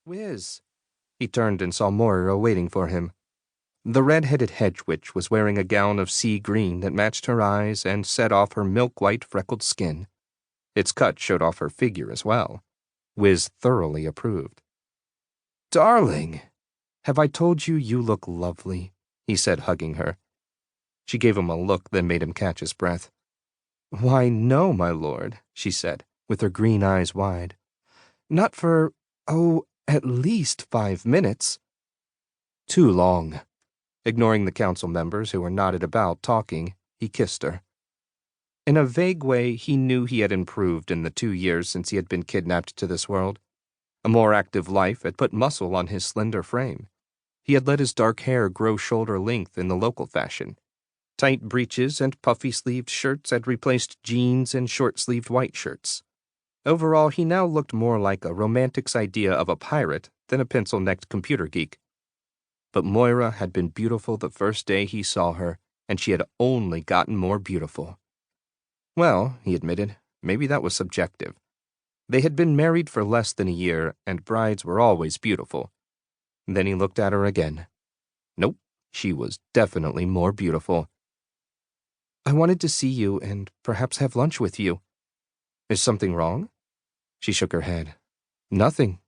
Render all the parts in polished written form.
Wiz! He turned and saw Moira waiting for him. The red-headed hedge witch was wearing a gown of sea green that matched her eyes and set off her milk-white freckled skin. Its cut showed off her figure as well. Wiz thoroughly approved. "Darling, have I told you you look lovely?" he said, hugging her. She gave him a look that made him catch his breath. "Why, no, my lord," she said, with her green eyes wide. "Not for, at least 5 minutes." Too long. Ignoring the council members who were knotted about talking, he kissed her. In a vague way, he knew he had improved in the 2 years since he had been kidnapped to this world. A more active life had put muscle on his slender frame. He had let his dark hair grow shoulder length in the local fashion. Tight breeches and puffy-sleeved shirts had replaced jeans and short-sleeved white shirts. Overall, he now looked more like a romantic's idea of a pirate than a pencil-necked computer geek. But Moira had been beautiful the first day he saw her, and she had only gotten more beautiful. Well, he admitted, maybe that was subjective. They had been married for less than a year, and brides were always beautiful. Then he looked at her again. Nope, she was definitely more beautiful. "I wanted to see you and perhaps have lunch with you. Is something wrong?" She shook her head. "Nothing.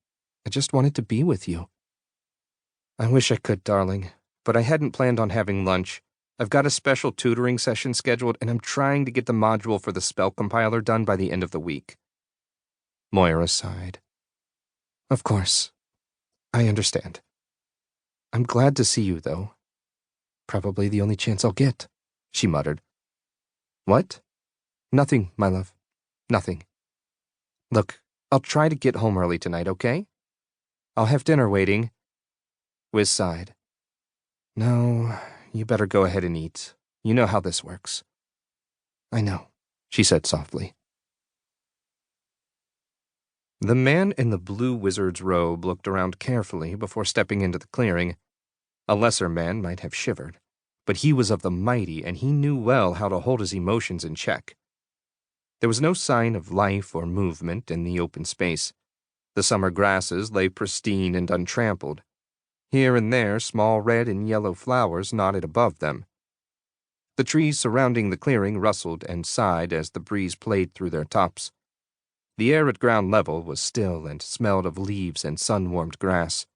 I just wanted to be with you." "I wish I could, darling, but I hadn't planned on having lunch. I've got a special tutoring session scheduled, and I'm trying to get the module for the spell compiler done by the end of the week." Moira sighed. "Of course. I understand. I'm glad to see you, though. Probably the only chance I'll get," she muttered. "What?" "Nothing, my love. Nothing. Look, I'll try to get home early tonight, okay? I'll have dinner waiting." Wiz sighed. "No, you better go ahead and eat. You know how this works." "I know," she said softly. The man in the blue wizard's robe looked around carefully before stepping into the clearing. A lesser man might have shivered, but he was of the mighty, and he knew well how to hold his emotions in check. There was no sign of life or movement in the open space. The summer grasses lay pristine and untrampled. Here and there, small red and yellow flowers nodded above them. The trees surrounding the clearing rustled and sighed as the breeze played through their tops. The air at ground level was still and smelled of leaves and sun-warmed grass.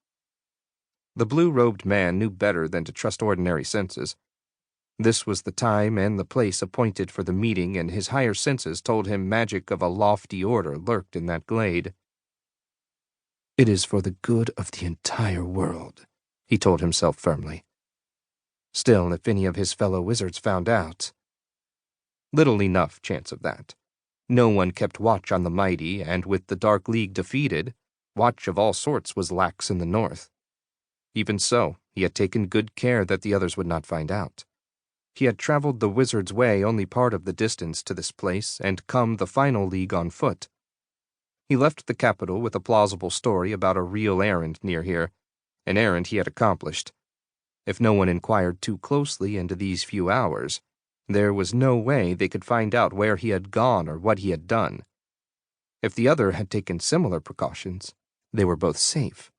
The blue-robed man knew better than to trust ordinary senses. This was the time and the place appointed for the meeting, and his higher senses told him magic of a lofty order lurked in that glade. "It is for the good of the entire world," he told himself firmly. Still, if any of his fellow wizards found out... Little enough chance of that. No one kept watch on the mighty, and with the Dark League defeated, watch of all sorts was lax in the north. Even so, he had taken good care that the others would not find out. He had traveled the wizard's way only part of the distance to this place and come the final league on foot. He left the capital with a plausible story about a real errand near here, an errand he had accomplished. If no one inquired too closely into these few hours, there was no way they could find out where he had gone or what he had done. If the other had taken similar precautions, they were both safe.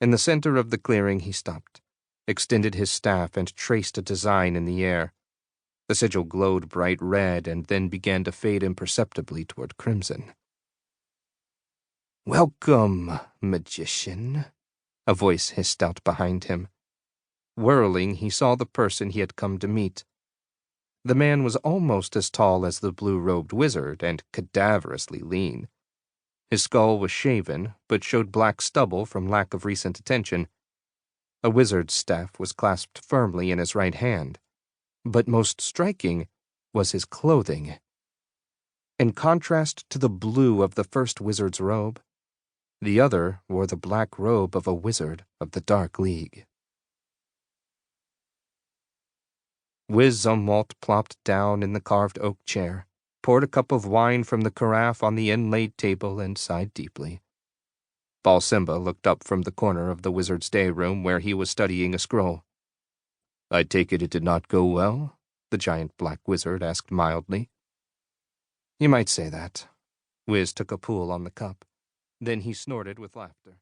In the center of the clearing he stopped, extended his staff, and traced a design in the air. The sigil glowed bright red and then began to fade imperceptibly toward crimson. "Welcome, magician," a voice hissed out behind him. Whirling, he saw the person he had come to meet. The man was almost as tall as the blue-robed wizard and cadaverously lean. His skull was shaven, but showed black stubble from lack of recent attention. A wizard's staff was clasped firmly in his right hand, but most striking was his clothing. In contrast to the blue of the first wizard's robe, the other wore the black robe of a wizard of the Dark League. Wiz Zumwalt plopped down in the carved oak chair, poured a cup of wine from the carafe on the inlaid table, and sighed deeply. Balsimba looked up from the corner of the wizard's day room where he was studying a scroll. "I take it did not go well?" the giant black wizard asked mildly. "You might say that." Wiz took a pull on the cup. Then he snorted with laughter.